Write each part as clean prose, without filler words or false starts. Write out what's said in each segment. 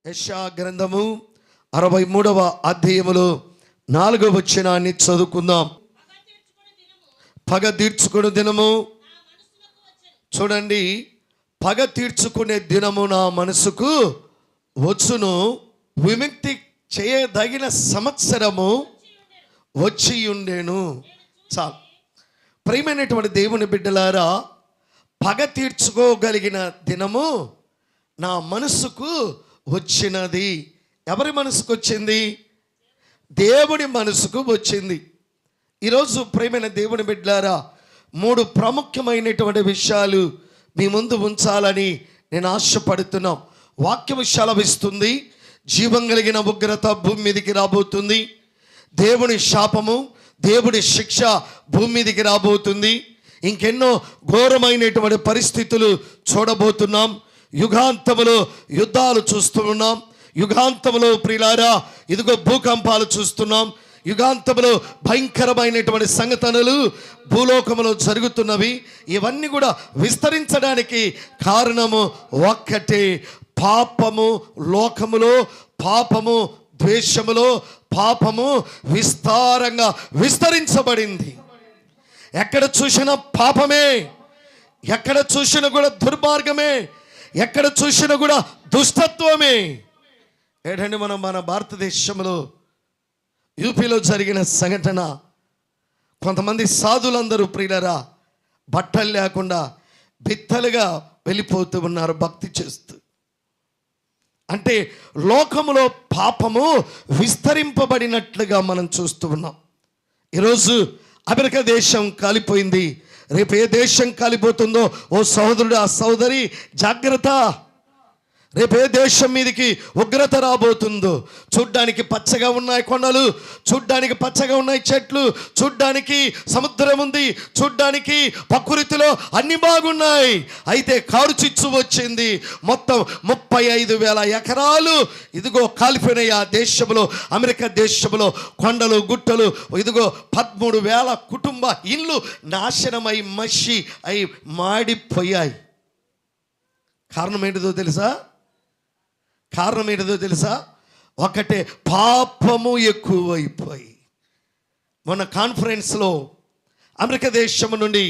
యెషయా గ్రంథము 63వ అధ్యాయములో 4వ వచనాన్ని చదువుకుందాం. పగ తీర్చుకునే దినము, చూడండి, పగ తీర్చుకునే దినము నా మనసుకు వచ్చును, విముక్తి చేయదగిన సంవత్సరము వచ్చి ఉండేను. చాలు. ప్రియమైనటువంటి దేవుని బిడ్డలారా, పగ తీర్చుకోగలిగిన దినము నా మనసుకు వచ్చినది. ఎవరి మనసుకు వచ్చింది? దేవుని మనసుకు వచ్చింది. ఈరోజు ప్రియమైన దేవుని బిడ్డలారా, 3 ప్రాముఖ్యమైనటువంటి విషయాలు మీ ముందు ఉంచాలని నేను ఆశపడుతున్నాం. వాక్యం సెలవిస్తుంది, జీవం కలిగిన ఉగ్రత భూమి మీదకి రాబోతుంది. దేవుని శాపము, దేవుని శిక్ష భూమి మీదకి రాబోతుంది. ఇంకెన్నో ఘోరమైనటువంటి పరిస్థితులు చూడబోతున్నాం. యుగాంతములో యుద్ధాలు చూస్తూ ఉన్నాం. యుగాంతములో ప్రియులారా, ఇదిగో భూకంపాలు చూస్తున్నాం. యుగాంతములో భయంకరమైనటువంటి సంఘటనలు భూలోకములో జరుగుతున్నవి. ఇవన్నీ కూడా విస్తరించడానికి కారణము ఒక్కటే, పాపము. లోకములో పాపము, ద్వేషములో పాపము విస్తారంగా విస్తరించబడింది. ఎక్కడ చూసినా పాపమే, ఎక్కడ చూసినా కూడా దుర్మార్గమే, ఎక్కడ చూసినా కూడా దుష్టత్వమే. ఏంటంటే మన భారతదేశంలో యూపీలో జరిగిన సంఘటన, కొంతమంది సాధులందరూ ప్రియులరా బట్టలు లేకుండా బిత్తలుగా వెళ్ళిపోతూ ఉన్నారు భక్తి చేస్తూ. అంటే లోకములో పాపము విస్తరింపబడినట్లుగా మనం చూస్తూ ఉన్నాం. ఈరోజు అమెరికా దేశం కాలిపోయింది. రేపు ఏ దేశం కాలిపోతుందో ఓ సహోదరుడు, ఆ సహోదరి జాగ్రత్త. రేపు ఏ దేశం మీదకి ఉగ్రత రాబోతుందో. చూడ్డానికి పచ్చగా ఉన్నాయి కొండలు, చూడ్డానికి పచ్చగా ఉన్నాయి చెట్లు, చూడ్డానికి సముద్రం ఉంది, చూడ్డానికి ప్రకృతిలో అన్ని బాగున్నాయి. అయితే కారు చిచ్చు వచ్చింది. మొత్తం 35,000 ఎకరాలు ఇదిగో కాలిపోయినాయి. ఆ దేశంలో, అమెరికా దేశంలో కొండలు గుట్టలు, ఇదిగో 13,000 కుటుంబ ఇళ్ళు నాశనమై మషి అయి మాడిపోయాయి. కారణం ఏంటిదో తెలుసా? కారణం ఏంటిదో తెలుసా? ఒకటే, పాపము ఎక్కువైపోయి. మొన్న కాన్ఫరెన్స్లో అమెరికా దేశం నుండి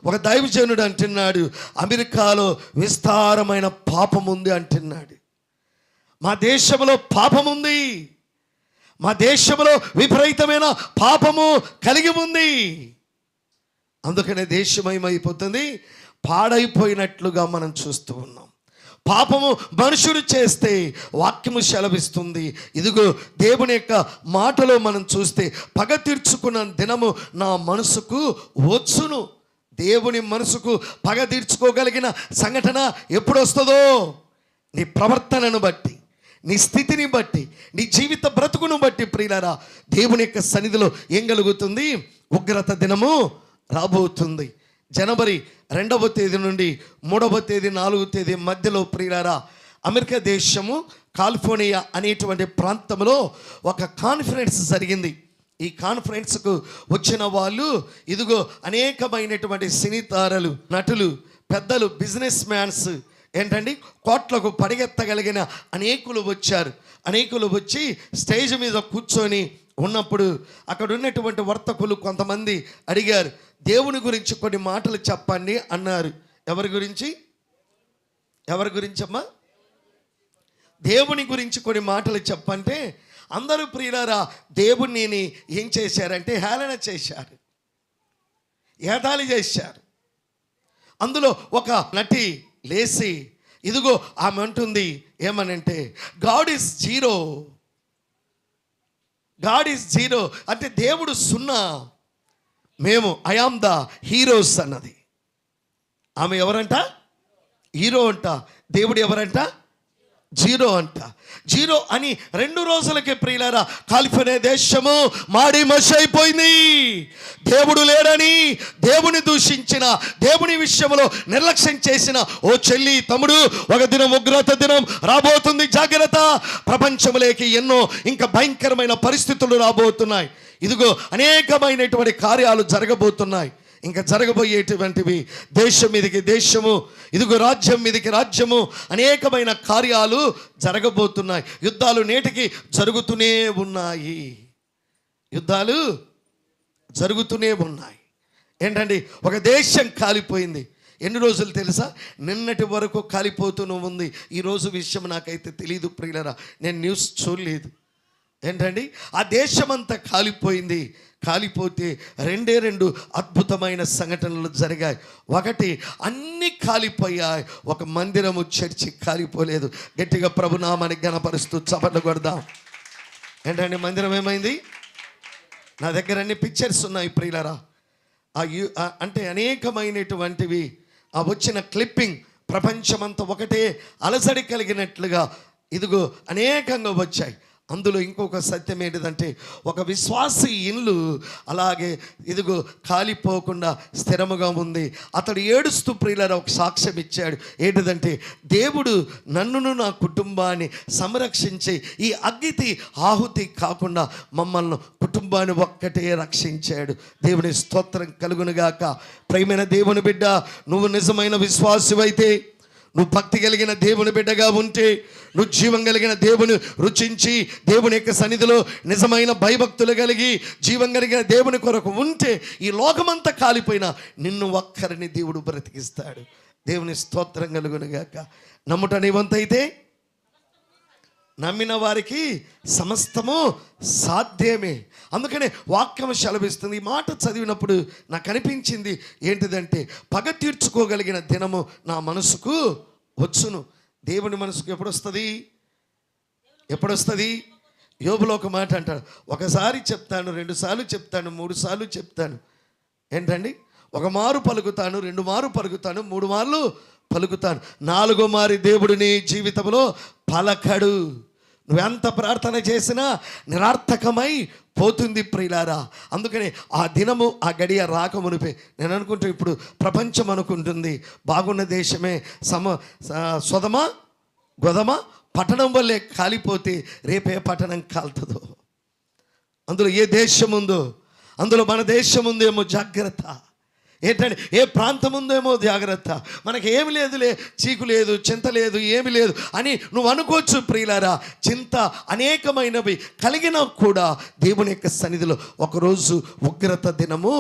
ఒక దైవజనుడు అంటున్నాడు, అమెరికాలో విస్తారమైన పాపం ఉంది అంటున్నాడు. మా దేశంలో పాపం ఉంది, మా దేశంలో విపరీతమైన పాపము కలిగి ఉంది. అందుకనే దేశం ఏమైపోతుంది, పాడైపోయినట్లుగా మనం చూస్తూ ఉన్నాం. పాపము మనుషుడు చేస్తే వాక్యము సెలవిస్తుంది, ఇదిగో దేవుని యొక్క మాటలో మనం చూస్తే, పగ తీర్చుకున్న దినము నా మనసుకు వచ్చును. దేవుని మనసుకు పగ తీర్చుకోగలిగిన సంఘటన ఎప్పుడు వస్తుందో? నీ ప్రవర్తనను బట్టి, నీ స్థితిని బట్టి, నీ జీవిత బ్రతుకును బట్టి ప్రియులారా, దేవుని యొక్క సన్నిధిలో ఏం కలుగుతుంది? ఉగ్రత దినము రాబోతుంది. జనవరి 2వ తేదీ నుండి 3వ తేదీ 4వ తేదీ మధ్యలో ప్రియులారా, అమెరికా దేశము కాలిఫోర్నియా అనేటువంటి ప్రాంతంలో ఒక కాన్ఫరెన్స్ జరిగింది. ఈ కాన్ఫరెన్స్కు వచ్చిన వాళ్ళు ఇదిగో అనేకమైనటువంటి సినీ తారలు, నటులు, పెద్దలు, బిజినెస్ మ్యాన్స్, ఏంటండి కోట్లకు పడిగెత్తగలిగిన అనేకులు వచ్చారు. అనేకులు వచ్చి స్టేజ్ మీద కూర్చొని ఉన్నప్పుడు అక్కడ ఉన్నటువంటి వర్తకులు కొంతమంది అడిగారు, దేవుని గురించి కొన్ని మాటలు చెప్పండి అన్నారు. ఎవరి గురించి? ఎవరి గురించి అమ్మా? దేవుని గురించి కొన్ని మాటలు చెప్పంటే అందరూ ప్రియులారా దేవుణ్ణి ఏం చేశారంటే హేళన చేశారు, ఏదాలి చేశారు. అందులో ఒక నటి లేచి ఇదిగో ఆమె అంటుంది, ఏమనంటే God is zero, God is zero అంటే దేవుడు 0, మేము ఐ యామ్ ద హీరోస్ అన్నది. ఆమె ఎవరంట? హీరో అంట. దేవుడు ఎవరంట? జీరో అంట. జీరో అని 2 రోజులకే ప్రియులారా కాలిఫోర్నియా దేశము మాడి మషి అయిపోయింది. దేవుడు లేడని దేవుని దూషించిన, దేవుని విషయంలో నిర్లక్ష్యం చేసిన ఓ చెల్లి, తమ్ముడు, ఒక దినం ఉగ్రత దినం రాబోతుంది, జాగ్రత్త. ప్రపంచంలోకి ఎన్నో ఇంకా భయంకరమైన పరిస్థితులు రాబోతున్నాయి. ఇదిగో అనేకమైనటువంటి కార్యాలు జరగబోతున్నాయి. ఇంకా జరగబోయేటువంటివి దేశం మీదకి దేశము, ఇదిగో రాజ్యం మీదకి రాజ్యము, అనేకమైన కార్యాలు జరగబోతున్నాయి. యుద్ధాలు నేటికి జరుగుతూనే ఉన్నాయి. యుద్ధాలు జరుగుతూనే ఉన్నాయి. ఏంటండి, ఒక దేశం కాలిపోయింది. ఎన్ని రోజులు తెలుసా? నిన్నటి వరకు కాలిపోతూనే ఉంది. ఈరోజు విషయం నాకైతే తెలీదు ప్రియులరా, నేను న్యూస్ చూడలేదు. ఏంటండి, ఆ దేశమంతా కాలిపోయింది. కాలిపోతే రెండు అద్భుతమైన సంఘటనలు జరిగాయి. ఒకటి, అన్నీ కాలిపోయాయి, ఒక మందిరము చర్చి కాలిపోలేదు. గట్టిగా ప్రభునామానికి ఘనపరుస్తూ చప్పట్లు కొడదాం. ఏంటండి, మందిరం ఏమైంది? నా దగ్గర అన్ని పిక్చర్స్ ఉన్నాయి ప్రియులరా. అంటే అనేకమైనటువంటివి ఆ వచ్చిన క్లిప్పింగ్ ప్రపంచమంతా ఒకటే అలసడి కలిగినట్లుగా ఇదిగో అనేకంగా వచ్చాయి. అందులో ఇంకొక సత్యం ఏంటిదంటే, ఒక విశ్వాసి ఇల్లు అలాగే ఇదిగో కాలిపోకుండా స్థిరముగా ఉంది. అతడు ఏడుస్తూ ప్రియులారా ఒక సాక్ష్యం ఇచ్చాడు. ఏంటిదంటే, దేవుడు నన్నును నా కుటుంబాన్ని సంరక్షించి ఈ అగ్గితి ఆహుతి కాకుండా మమ్మల్ని కుటుంబాన్ని ఒక్కటే రక్షించాడు. దేవుని స్తోత్రం కలుగునుగాక. ప్రియమైన దేవుని బిడ్డ, నువ్వు నిజమైన విశ్వాసివైతే, నువ్వు భక్తి కలిగిన దేవుని బిడ్డగా ఉంటే, నువ్వు జీవం కలిగిన దేవుని రుచించి దేవుని యొక్క సన్నిధిలో నిజమైన భయభక్తులు కలిగి జీవం కలిగిన దేవుని కొరకు ఉంటే, ఈ లోకమంతా కాలిపోయినా నిన్ను ఒక్కరిని దేవుడు బ్రతికిస్తాడు. దేవుని స్తోత్రం కలుగునుగాక. నమ్ముట నీ వంతైతే నమ్మిన వారికి సమస్తము సాధ్యమే. అందుకనే వాక్యం సెలవిస్తుంది. ఈ మాట చదివినప్పుడు నాకు అనిపించింది ఏంటిదంటే, పగ తీర్చుకోగలిగిన దినము నా మనసుకు వచ్చును. దేవుని మనసుకు ఎప్పుడొస్తుంది? యోబులో ఒక మాట అంటాడు, ఒకసారి చెప్తాను, 2 సార్లు చెప్తాను, 3 సార్లు చెప్తాను. ఏంటండి, 1 మారు పలుకుతాను, 2 మారు పలుకుతాను, 3 మార్లు పలుకుతాను, 4వ మారి దేవుడు నీ జీవితంలో పలకడు. నువ్వెంత ప్రార్థన చేసినా నిరర్థకమై పోతుంది ప్రియులారా. అందుకని ఆ దినము ఆ గడియ రాకమునిపే నేను అనుకుంటూ, ఇప్పుడు ప్రపంచం అనుకుంటుంది బాగున్న దేశమే సొదమ గొదమ పట్టణం వల్లే కాలిపోతే రేపే పట్టణం కాలుతుందో, అందులో ఏ దేశం ఉందో అందులో మన దేశం ఉందేమో జాగ్రత్త. ఏంటంటే, ఏ ప్రాంతం ఉందేమో జాగ్రత్త. మనకి ఏమి లేదులే, చీకు లేదు, చింత లేదు, ఏమి లేదు అని నువ్వు అనుకోవచ్చు ప్రియులారా. చింత అనేకమైనవి కలిగినా కూడా దేవుని యొక్క సన్నిధిలో ఒకరోజు ఉగ్రత దినము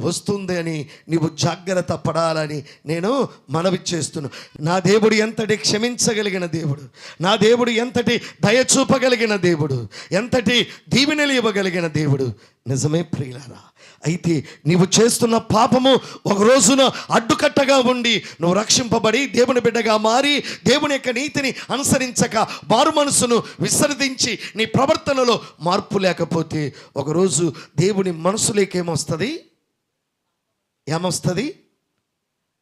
వస్తుంది అని నీవు జాగ్రత్త పడాలని నేను మనవి చేస్తున్నాను. నా దేవుడు ఎంతటి క్షమించగలిగిన దేవుడు, నా దేవుడు ఎంతటి దయ చూపగలిగిన దేవుడు, ఎంతటి దీవెనలు ఇవ్వగలిగిన దేవుడు. నిజమే ప్రియులారా. అయితే నీవు చేస్తున్న పాపము ఒక రోజున అడ్డుకట్టగా ఉండి నువ్వు రక్షింపబడి దేవుని బిడ్డగా మారి దేవుని యొక్క నీతిని అనుసరించక మారు మనసును విసర్జించి నీ ప్రవర్తనలో మార్పు లేకపోతే ఒకరోజు దేవుని మనసులోకి ఏమొస్తుంది?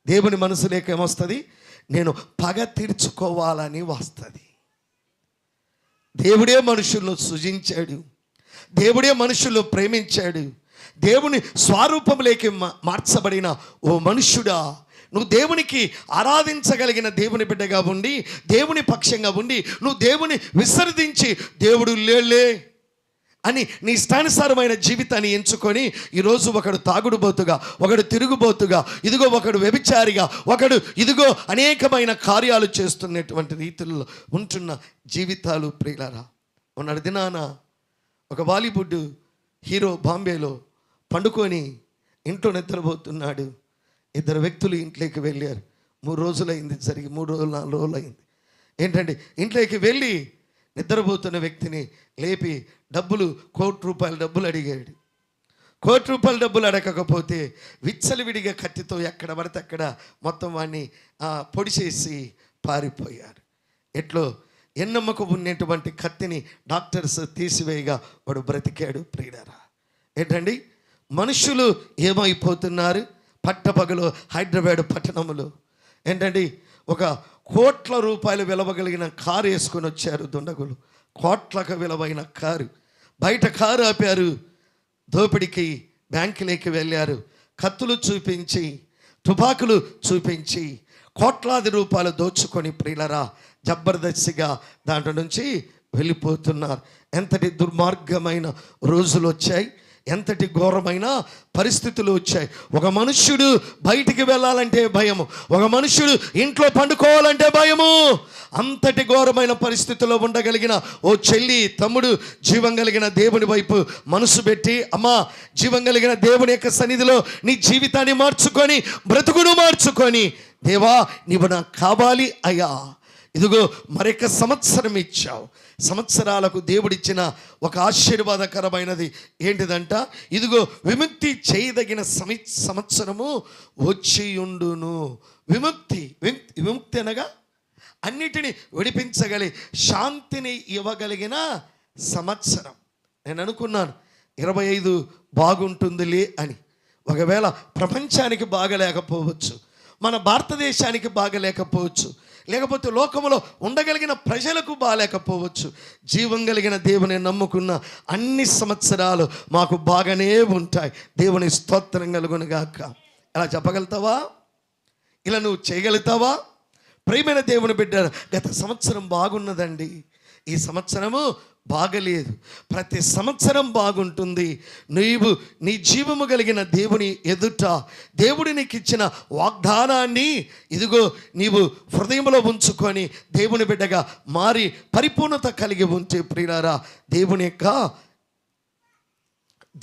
దేవుని మనసులోకి ఏమొస్తుంది? నేను పగ తీర్చుకోవాలని వస్తుంది. దేవుడే మనుషులను సృజించాడు, దేవుడే మనుషులను ప్రేమించాడు. దేవుని స్వరూపంలోకి మార్చబడిన ఓ మనుష్యుడా, నువ్వు దేవునికి ఆరాధించగలిగిన దేవుని బిడ్డగా ఉండి దేవుని పక్షంగా ఉండి నువ్వు దేవుని విసర్జించి దేవుడు లేలే అని నీ ఇష్టానుసారమైన జీవితాన్ని ఎంచుకొని ఈరోజు ఒకడు తాగుడుబోతుగా, ఒకడు తిరుగుబోతుగా, ఇదిగో ఒకడు వ్యభిచారిగా, ఒకడు ఇదిగో అనేకమైన కార్యాలు చేస్తున్నటువంటి రీతుల్లో ఉంటున్న జీవితాలు ప్రియులారా. మొన్నటి దినాన ఒక బాలీవుడ్ హీరో బాంబేలో పండుకొని ఇంట్లో నిద్రపోతున్నాడు. 2 వ్యక్తులు ఇంట్లోకి వెళ్ళారు. 3 రోజులైంది జరిగి, 3 రోజులు 4 రోజులు అయింది. ఏంటంటే, ఇంట్లోకి వెళ్ళి నిద్రపోతున్న వ్యక్తిని లేపి డబ్బులు, ₹1,00,00,000 డబ్బులు అడిగాడు. ₹1,00,00,000 డబ్బులు అడగకపోతే విచ్చలవిడిగా కత్తితో ఎక్కడ పడితే అక్కడ మొత్తం వాడిని పొడి చేసి పారిపోయారు. ఎట్లో ఎన్నమ్మకు ఉన్నటువంటి కత్తిని డాక్టర్స్ తీసివేయగా వాడు బ్రతికాడు ప్రియులారా. ఏంటండి, మనుషులు ఏమైపోతున్నారు? పట్టపగలు హైదరాబాద్ పట్టణంలో ఏంటండి, ఒక ₹1,00,00,000 విలువగలిగిన కారు వేసుకొని వచ్చారు దుండగులు. కోట్లకు విలువైన కారు, బయట కారు ఆపారు, దోపిడికి బ్యాంకులోకి వెళ్ళారు. కత్తులు చూపించి, తుపాకులు చూపించి ₹1,00,00,000 దోచుకొని ప్రియులరా జబర్దస్తిగా దాంట్లో నుంచి వెళ్ళిపోతున్నారు. ఎంతటి దుర్మార్గమైన రోజులు వచ్చాయి, ఎంతటి ఘోరమైన పరిస్థితులు వచ్చాయి. ఒక మనుష్యుడు బయటికి వెళ్ళాలంటే భయము, ఒక మనుష్యుడు ఇంట్లో పండుకోవాలంటే భయము. అంతటి ఘోరమైన పరిస్థితుల్లో ఉండగలిగిన ఓ చెల్లి, తమ్ముడు, జీవం కలిగిన దేవుని వైపు మనసు పెట్టి, అమ్మా, జీవం కలిగిన దేవుని యొక్క సన్నిధిలో నీ జీవితాన్ని మార్చుకొని, బ్రతుకును మార్చుకొని, దేవా నీవు నాకు కావాలి అయ్యా, ఇదిగో మరొక సంవత్సరం ఇచ్చావు. సంవత్సరాలకు దేవుడిచ్చిన ఒక ఆశీర్వాదకరమైనది ఏంటిదంట, ఇదిగో విముక్తి చేయదగిన సంవత్సరము వచ్చియుండును. విముక్తి అనగా అన్నిటినీ విడిపించగలి శాంతిని ఇవ్వగలిగిన సంవత్సరం. నేను అనుకున్నాను 25 బాగుంటుందిలే అని. ఒకవేళ ప్రపంచానికి బాగలేకపోవచ్చు, మన భారతదేశానికి బాగలేకపోవచ్చు, లేకపోతే లోకంలో ఉండగలిగిన ప్రజలకు బాగలేకపోవచ్చు. జీవం కలిగిన దేవుని నమ్ముకున్న అన్ని సంవత్సరాలు మాకు బాగానే ఉంటాయి. దేవుని స్తోత్రం కలుగునుగాక. ఇలా చెప్పగలుగుతావా? ఇలా నువ్వు చేయగలుగుతావా? ప్రియమైన దేవుని బిడ్డ, గత సంవత్సరం బాగున్నదండి, ఈ సంవత్సరము బాగలేదు. ప్రతి సంవత్సరం బాగుంటుంది. నీవు నీ జీవము కలిగిన దేవుని ఎదుట దేవుడి నీకు ఇచ్చిన వాగ్దానాన్ని ఇదిగో నీవు హృదయంలో ఉంచుకొని దేవుని బిడ్డగా మారి పరిపూర్ణత కలిగి ఉంటే ప్రియులారా, దేవుని యొక్క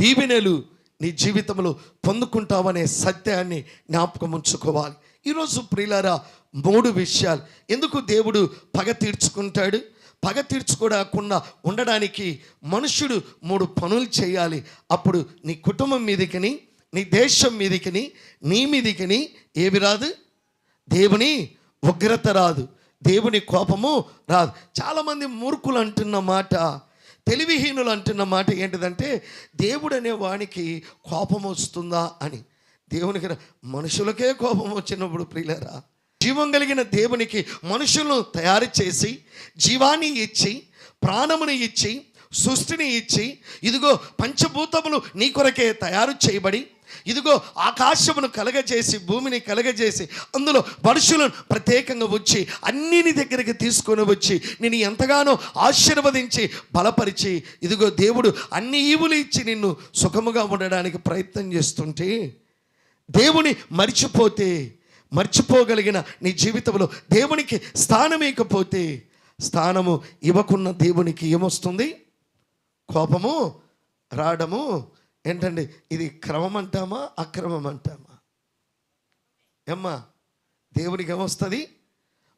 దీవెనలు నీ జీవితంలో పొందుకుంటావనే సత్యాన్ని జ్ఞాపకం ఉంచుకోవాలి. ఈరోజు ప్రియులారా, 3 విషయాలు. ఎందుకు దేవుడు పగ తీర్చుకుంటాడు? పగ తీర్చుకోకుండా ఉండడానికి మనుషుడు 3 పనులు చేయాలి. అప్పుడు నీ కుటుంబం మీదికిని, నీ దేశం మీదికిని, నీ మీదికిని ఏమి రాదు? దేవుని ఉగ్రత రాదు, దేవుని కోపము రాదు. చాలామంది మూర్ఖులు అంటున్న మాట, తెలివిహీనులు అంటున్న మాట ఏంటిదంటే, దేవుడు అనే వానికి కోపం వస్తుందా అని. దేవునికి మనుషులకే కోపం వచ్చినప్పుడు ప్రియులారా, జీవం కలిగిన దేవునికి మనుషులను తయారు చేసి, జీవాన్ని ఇచ్చి, ప్రాణముని ఇచ్చి, సృష్టిని ఇచ్చి, ఇదిగో పంచభూతములు నీ కొరకే తయారు చేయబడి, ఇదిగో ఆకాశమును కలగజేసి, భూమిని కలగజేసి, అందులో మనుషులను ప్రత్యేకంగా వచ్చి అన్ని నీ దగ్గరికి తీసుకొని వచ్చి నేను ఎంతగానో ఆశీర్వదించి బలపరిచి, ఇదిగో దేవుడు అన్ని ఈవులు ఇచ్చి నిన్ను సుఖముగా ఉండడానికి ప్రయత్నం చేస్తుంటే, దేవుని మర్చిపోగలిగిన నీ జీవితంలో దేవునికి స్థానం ఇవ్వకపోతే, స్థానము ఇవ్వకున్న దేవునికి ఏమొస్తుంది? కోపము రావడము. ఏంటండి ఇది? క్రమం అంటామా, అక్రమం అంటామా? ఏమ్మా, దేవునికి ఏమొస్తుంది?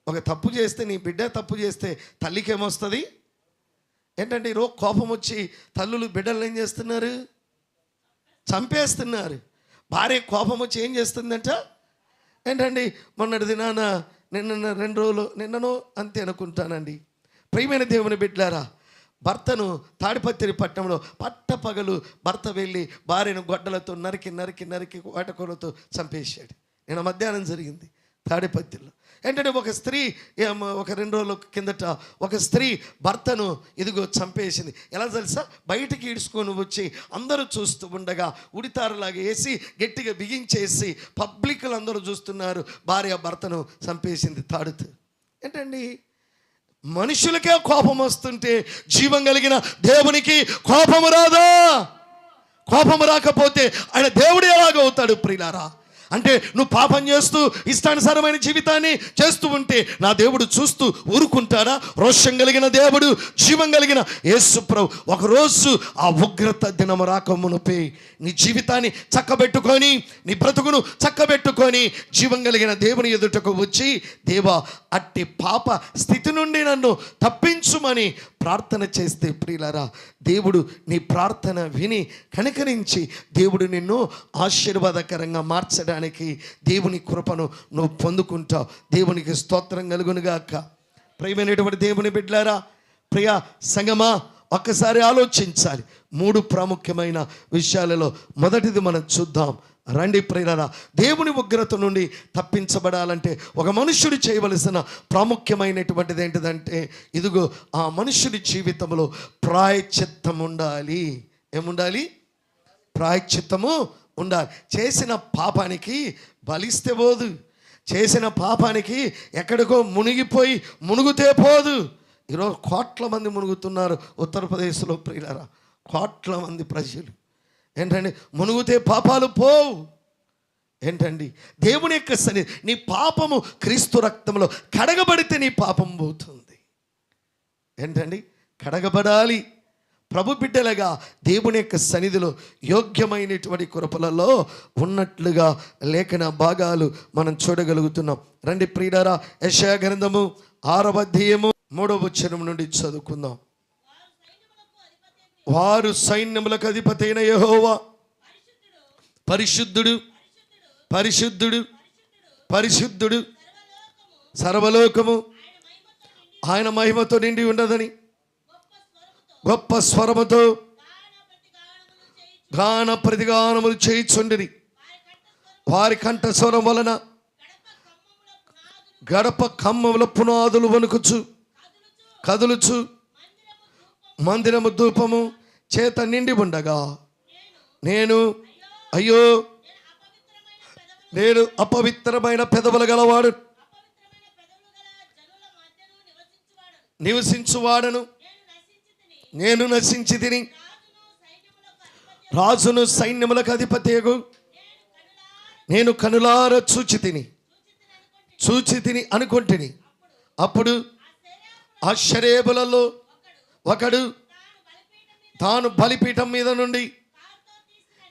ఒక తప్పు చేస్తే, నీ బిడ్డ తప్పు చేస్తే తల్లికి ఏమొస్తుంది? ఏంటంటే ఈరోజు కోపం వచ్చి తల్లులు బిడ్డలు ఏం చేస్తున్నారు? చంపేస్తున్నారు. భార్య కోపం వచ్చి ఏం చేస్తుందంట? ఏంటండి మొన్నటి దినాన, నిన్న 2 రోజులు, నిన్ననో అంతే అనుకుంటానండి, ప్రియమైన దేవుని బిడ్డలారా, భర్తను తాడిపత్రి పట్టణంలో పట్టపగలు భర్త వెళ్ళి భార్యను గొడ్డలతో నరికి వాటకొలతో చంపేశాడు. నిన్న మధ్యాహ్నం జరిగింది తాడిపత్రిలో. ఏంటంటే ఒక స్త్రీ ఒక 2 రోజుల కిందట ఒక స్త్రీ భర్తను ఇదిగో చంపేసింది. ఎలా తెలుసా? బయటికి ఈడ్చుకొని వచ్చి అందరూ చూస్తూ ఉండగా ఉడితారులాగా వేసి గట్టిగా బిగించేసి పబ్లిక్లు అందరూ చూస్తున్నారు, భార్య భర్తను చంపేసింది తాడుతూ. ఏంటండి, మనుషులకే కోపం వస్తుంటే జీవం కలిగిన దేవునికి కోపము రాదా? కోపము రాకపోతే ఆయన దేవుడు ఎలాగవుతాడు ప్రియులారా? అంటే నువ్వు పాపం చేస్తూ ఇష్టానుసారమైన జీవితాన్ని చేస్తూ ఉంటే నా దేవుడు చూస్తూ ఊరుకుంటాడా? రోషం కలిగిన దేవుడు, జీవం కలిగిన యేసుప్రభు ఒకరోజు ఆ ఉగ్రత దినము రాకమునుపే నీ జీవితాన్ని చక్కబెట్టుకొని, నీ బ్రతుకును చక్కబెట్టుకొని జీవం కలిగిన దేవుని ఎదుటకు వచ్చి, దేవా అట్టి పాప స్థితి నుండి నన్ను తప్పించుమని ప్రార్థన చేస్తే ప్రియులారా, దేవుడు నీ ప్రార్థన విని కనికరించి దేవుడు నిన్ను ఆశీర్వాదకరంగా మార్చడానికి దేవుని కృపను నువ్వు పొందుకుంటావు. దేవునికి స్తోత్రం కలుగునుగాక. ప్రియమైనటువంటి దేవుని బిడ్డలారా, ప్రియ సంగమా, ఒక్కసారి ఆలోచించాలి. 3 ప్రాముఖ్యమైన విషయాలలో మొదటిది మనం చూద్దాం. రండి ప్రియులారా, దేవుని ఉగ్రత నుండి తప్పించబడాలంటే ఒక మనుష్యుడు చేయవలసిన ప్రాముఖ్యమైనటువంటిది ఏంటిదంటే, ఇదిగో ఆ మనుష్యుడి జీవితంలో ప్రాయశ్చిత్తం ఉండాలి. ఏముండాలి? ప్రాయశ్చిత్తము ఉండాలి. చేసిన పాపానికి బలిస్తే పోదు, చేసిన పాపానికి ఎక్కడికో మునిగితే పోదు. ఈరోజు కోట్ల మంది మునుగుతున్నారు ఉత్తరప్రదేశ్లో ప్రియులారా, కోట్ల మంది ప్రజలు. ఏంటండి? మునుగుతే పాపాలు పోవు. ఏంటండి? దేవుని యొక్క సన్నిధి. నీ పాపము క్రీస్తు రక్తంలో కడగబడితే నీ పాపం పోతుంది. ఏంటండి? కడగబడాలి. ప్రభు బిడ్డలుగా దేవుని యొక్క సన్నిధిలో యోగ్యమైనటువంటి కృపలలో ఉన్నట్లుగా లేఖన భాగాలు మనం చూడగలుగుతున్నాం. రండి ప్రియులారా, యెషయా గ్రంథము 6వ అధ్యాయము 3వ వచనం నుండి చదువుకుందాం. వారు సైన్యములకు అధిపతి అయిన యెహోవా పరిశుద్ధుడు, పరిశుద్ధుడు, పరిశుద్ధుడు, సర్వలోకము ఆయన మహిమతో నిండి ఉండదని గొప్ప స్వరముతో గాన ప్రతిగానములు చేయుచుండిరి. వారి కంఠ స్వరం వలన గడప కమ్మముల పునాదులు వణుకుచు కదులుచు మందిరము ధూపము చేత నిండి ఉండగా నేను అయ్యో, నేను అపవిత్రమైన పెదవులు గలవాడు, నివసించువాడను, నేను నశించి తిని రాజును సైన్యములకు అధిపతియగు నేను కనులార చూచి తిని అనుకుంటుని. అప్పుడు ఆ శరేబులలో ఒకడు తాను బలిపీఠం మీద నుండి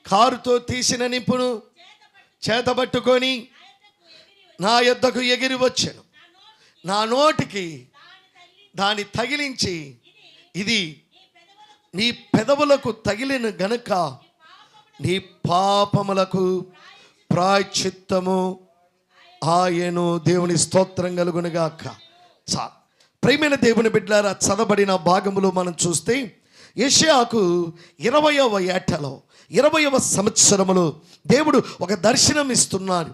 కారుతో తీసిన నిప్పును చేతబట్టుకొని నా యొద్దకు ఎగిరి వచ్చాను. నా నోటికి దాన్ని తగిలించి, ఇది నీ పెదవులకు తగిలిన గనుక నీ పాపములకు ప్రాయశ్చిత్తము ఆయను. దేవుని స్తోత్రం కలుగునుగాక. ప్రియమైన దేవుని బిడ్డలారా, చదవబడిన భాగములో మనం చూస్తే యెషయాకు 20వ ఏటలో 20వ సంవత్సరములో దేవుడు ఒక దర్శనం ఇస్తున్నాడు.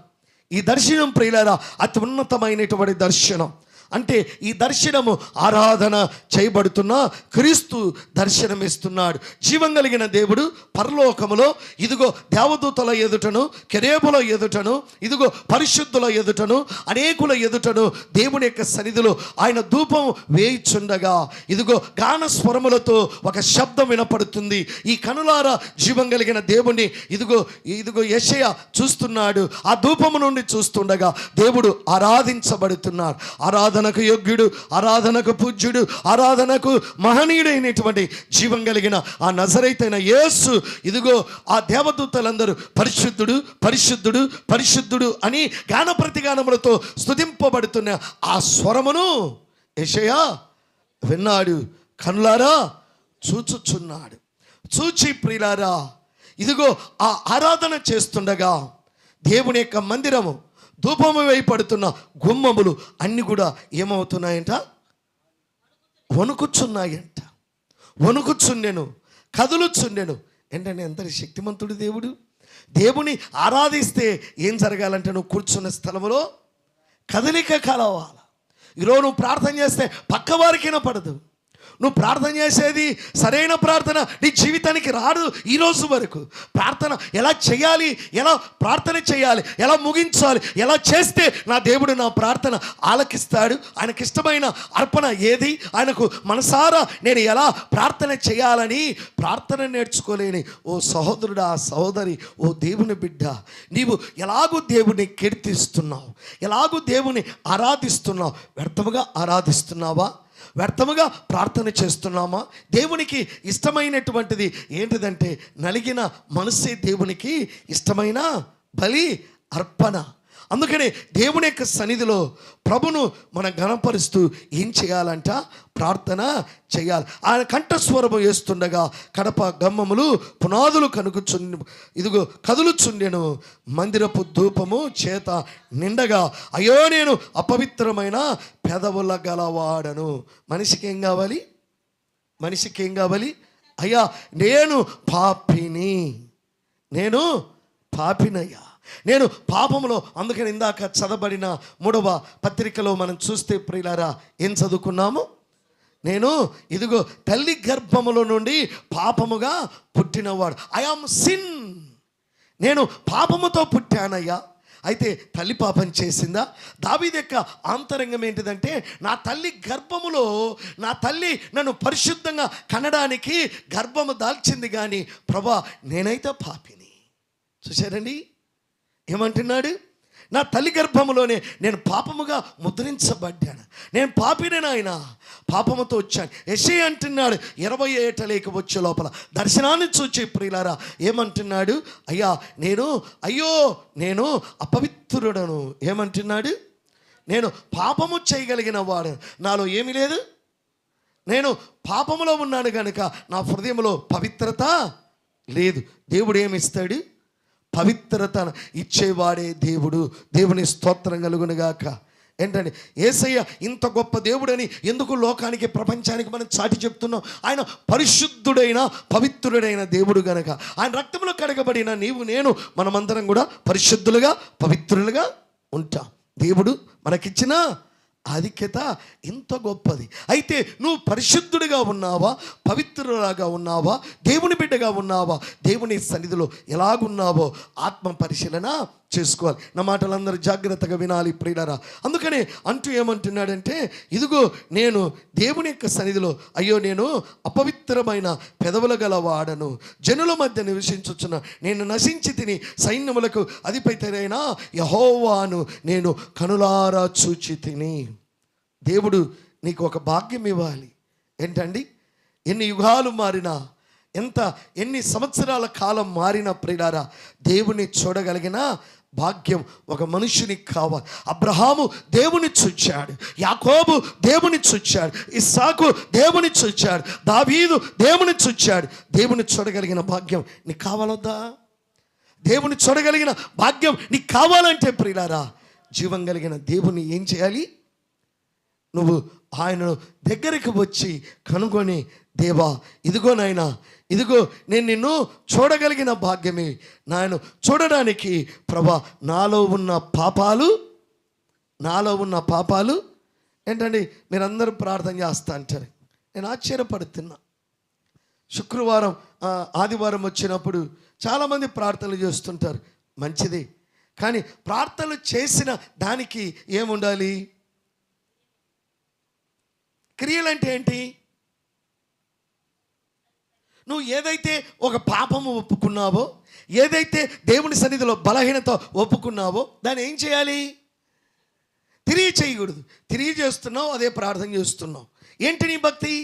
ఈ దర్శనం ప్రియులారా అతి ఉన్నతమైనటువంటి దర్శనం. అంటే ఈ దర్శనము ఆరాధన చేయబడుతున్న క్రీస్తు దర్శనమిస్తున్నాడు. జీవం కలిగిన దేవుడు పరలోకములో ఇదిగో దేవదూతల ఎదుటను, కెరేబుల ఎదుటను, ఇదిగో పరిశుద్ధుల ఎదుటను, అనేకుల ఎదుటను దేవుని యొక్క సన్నిధిలో ఆయన ధూపం వేయిచుండగా ఇదిగో గాన స్వరములతో ఒక శబ్దం వినపడుతుంది. ఈ కనులారా జీవం కలిగిన దేవుణ్ణి ఇదిగో యెషయా చూస్తున్నాడు. ఆ ధూపము నుండి చూస్తుండగా దేవుడు ఆరాధించబడుతున్నాడు. ఆరాధనకు యోగ్యుడు, ఆరాధనకు పూజ్యుడు, ఆరాధనకు మహనీయుడైనటువంటి జీవం కలిగిన ఆ నజరేతైన యేసు ఇదిగో ఆ దేవదూతలందరూ పరిశుద్ధుడు, పరిశుద్ధుడు, పరిశుద్ధుడు అని గాన ప్రతిగానములతో స్తుతింపబడుతున్న ఆ స్వరమును యెషయా విన్నాడు. కనులారా చూచుచున్నాడు. చూచి ప్రియులారా ఇదిగో ఆ ఆరాధన చేస్తుండగా దేవుని యొక్క మందిరము ధూపము వేయబడుతున్న గుమ్మములు అన్నీ కూడా ఏమవుతున్నాయంట? వణుకుచున్నాయంట. వణుకుచుండెను, కదులుచుండెను. ఏంటంటే ఎంత శక్తిమంతుడు దేవుడు. దేవుని ఆరాధిస్తే ఏం జరగాలంటే నువ్వు కూర్చున్న స్థలంలో కదలిక కలవాలి. ఈరోజు నువ్వు ప్రార్థన చేస్తే పక్కవారికి వినపడదు. నువ్వు ప్రార్థన చేసేది సరైన ప్రార్థన నీ జీవితానికి రాదు. ఈరోజు వరకు ప్రార్థన ఎలా చేయాలి, ఎలా ప్రార్థన చేయాలి, ఎలా ముగించాలి, ఎలా చేస్తే నా దేవుడు నా ప్రార్థన ఆలకిస్తాడు, ఆయనకి ఇష్టమైన అర్పణ ఏది, ఆయనకు మనసారా నేను ఎలా ప్రార్థన చేయాలని ప్రార్థన నేర్చుకోలేని ఓ సహోదరుడా, సహోదరి, ఓ దేవుని బిడ్డ, నీవు ఎలాగూ దేవుని కీర్తిస్తున్నావు, ఎలాగూ దేవుని ఆరాధిస్తున్నావు. వ్యర్థముగా ఆరాధిస్తున్నావా? వ్యర్థముగా ప్రార్థన చేస్తున్నామా? దేవునికి ఇష్టమైనటువంటిది ఏంటిదంటే నలిగిన మనసే దేవునికి ఇష్టమైన బలి అర్పణ. అందుకనే దేవుని యొక్క సన్నిధిలో ప్రభును మనం ఘనపరుస్తూ ఏం చేయాలంట? ప్రార్థన చేయాలి. ఆయన కంఠస్వరము వేస్తుండగా కడప గమ్మములు పునాదులు ఇదిగో కదులుచుండెను. మందిరపు ధూపము చేత నిండగా అయ్యో నేను అపవిత్రమైన పెదవుల గలవాడను. మనిషికి ఏం కావాలి? మనిషికి ఏం కావాలి? అయ్యా నేను పాపినయ్యా, నేను పాపములో. అందుకని ఇందాక చదవబడిన 3వ పత్రికలో మనం చూస్తే ప్రియులారా ఏం చదువుకున్నాము? నేను ఇదిగో తల్లి గర్భములో నుండి పాపముగా పుట్టినవాడు. I am sin. నేను పాపముతో పుట్టానయ్యా. అయితే తల్లి పాపం చేసిందా? దావీదు యొక్క ఆంతరంగం ఏంటిదంటే, నా తల్లి గర్భములో నా తల్లి నన్ను పరిశుద్ధంగా కనడానికి గర్భము దాల్చింది, కానీ ప్రభా నేనైతే పాపిని. చూశారండి ఏమంటున్నాడు? నా తల్లి గర్భములోనే నేను పాపముగా ముద్రించబడ్డాను, నేను పాపినే నాయన, పాపముతో వచ్చాను. యెషయా అంటున్నాడు 20 ఏటలేకి వచ్చే లోపల దర్శనాన్ని చూచి ప్రియులారా ఏమంటున్నాడు? అయ్యో నేను అపవిత్రుడను. ఏమంటున్నాడు? నేను పాపము చేయగలిగిన వాడు, నాలో ఏమీ లేదు, నేను పాపములో ఉన్నాను కనుక నా హృదయంలో పవిత్రత లేదు. దేవుడు ఏమిస్తాడు? పవిత్రతను ఇచ్చేవాడే దేవుడు. దేవుని స్తోత్రం కలుగునుగాక. ఏంటండి యేసయ్య ఇంత గొప్ప దేవుడని ఎందుకు లోకానికి ప్రపంచానికి మనం చాటి చెప్తున్నాం? ఆయన పరిశుద్ధుడైన పవిత్రుడైన దేవుడు గనక, ఆయన రక్తంలో కడగబడిన నీవు నేను మనమందరం కూడా పరిశుద్ధులుగా పవిత్రులుగా ఉంటాం. దేవుడు మనకిచ్చిన ఆధిక్యత ఇంత గొప్పది. అయితే నువ్వు పరిశుద్ధుడిగా ఉన్నావా, పవిత్రులాగా ఉన్నావా, దేవుని బిడ్డగా ఉన్నావా, దేవుని సన్నిధిలో ఎలాగున్నావో ఆత్మ పరిశీలన చేసుకోవాలి. నా మాటలందరూ జాగ్రత్తగా వినాలి ప్రియులారా. అందుకనే అంటూ ఏమంటున్నాడంటే, ఇదిగో నేను దేవుని యొక్క సన్నిధిలో నేను అపవిత్రమైన పెదవుల గలవాడను, జనుల మధ్య నివసించుచున్న నేను నశించి తిని సైన్యములకు అధిపతినైన యెహోవాను నేను కనులారా చూచి తిని. దేవుడు నీకు ఒక భాగ్యం ఇవ్వాలి. ఏంటండి? ఎన్ని యుగాలు మారినా, ఎన్ని సంవత్సరాల కాలం మారిన ప్రియులారా, దేవుని చూడగలిగిన భాగ్యం ఒక మనుషునికి కావాలి. అబ్రహాము దేవుని చూచాడు, యాకోబు దేవుని చూచాడు, ఇస్సాకు దేవుని చూచాడు, దావీదు దేవుని చూచాడు. దేవుని చూడగలిగిన భాగ్యం నీకు కావాలొద్దా? దేవుని చూడగలిగిన భాగ్యం నీకు కావాలంటే ప్రియులారా, జీవం కలిగిన దేవుని ఏం చేయాలి? నువ్వు ఆయన దగ్గరికి వచ్చి కనుగొని, దేవా ఇదిగో నాయనా, ఇదిగో నేను నిన్ను చూడగలిగిన భాగ్యమే. నాయన చూడడానికి ప్రభా నాలో ఉన్న పాపాలు ఏంటండి? మీరందరూ ప్రార్థన చేస్తా అంటారు. నేను ఆశ్చర్యపడుతున్నా. శుక్రవారం ఆదివారం వచ్చినప్పుడు చాలామంది ప్రార్థనలు చేస్తుంటారు, మంచిది. కానీ ప్రార్థనలు చేసిన దానికి ఏముండాలి? క్రియలంటే ఏంటి? నువ్వు ఏదైతే ఒక పాపము ఒప్పుకున్నావో, ఏదైతే దేవుని సన్నిధిలో బలహీనత ఒప్పుకున్నావో దాన్ని ఏం చేయాలి? తిరిగి చేయకూడదు. తిరిగి చేస్తున్నావు, అదే ప్రార్థన చేస్తున్నావు. ఏంటి నీ భక్తి?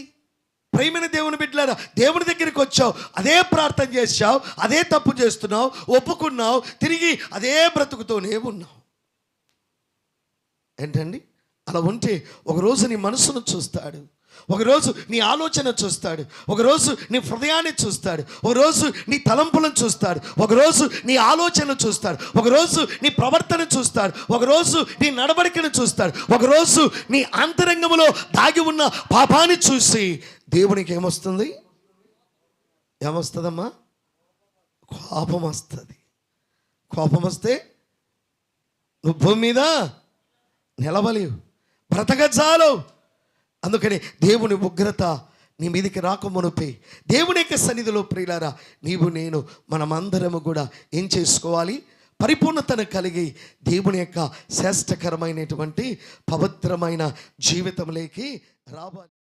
ప్రియమైన దేవుని బిడ్డలారా, దేవుని దగ్గరికి వచ్చావు, అదే ప్రార్థన చేసావు, అదే తప్పు చేస్తున్నావు, ఒప్పుకున్నావు, తిరిగి అదే బ్రతుకుతూనే ఉన్నావు. ఏంటండి? అలా ఉంటే ఒకరోజు నీ మనసును చూస్తాడు, ఒకరోజు నీ ఆలోచన చూస్తాడు, ఒకరోజు నీ హృదయాన్ని చూస్తాడు, ఒకరోజు నీ తలంపులను చూస్తాడు, ఒకరోజు నీ ఆలోచనలు చూస్తాడు, ఒకరోజు నీ ప్రవర్తన చూస్తాడు, ఒకరోజు నీ నడవడికను చూస్తాడు, ఒకరోజు నీ అంతరంగంలో దాగి ఉన్న పాపాన్ని చూసి దేవునికి ఏమొస్తుందమ్మా? కోపం వస్తుంది. కోపం వస్తే నువ్వు భూమి మీద నిలవలేవు, బ్రతకజాలవు. అందుకని దేవుని ఉగ్రత నీ మీదకి రాకమునుపే దేవుని యొక్క సన్నిధిలో ప్రియులారా, నీవు నేను మనమందరము కూడా ఏం చేసుకోవాలి? పరిపూర్ణతను కలిగి దేవుని యొక్క శ్రేష్టకరమైనటువంటి పవిత్రమైన జీవితంలోకి రావాలి.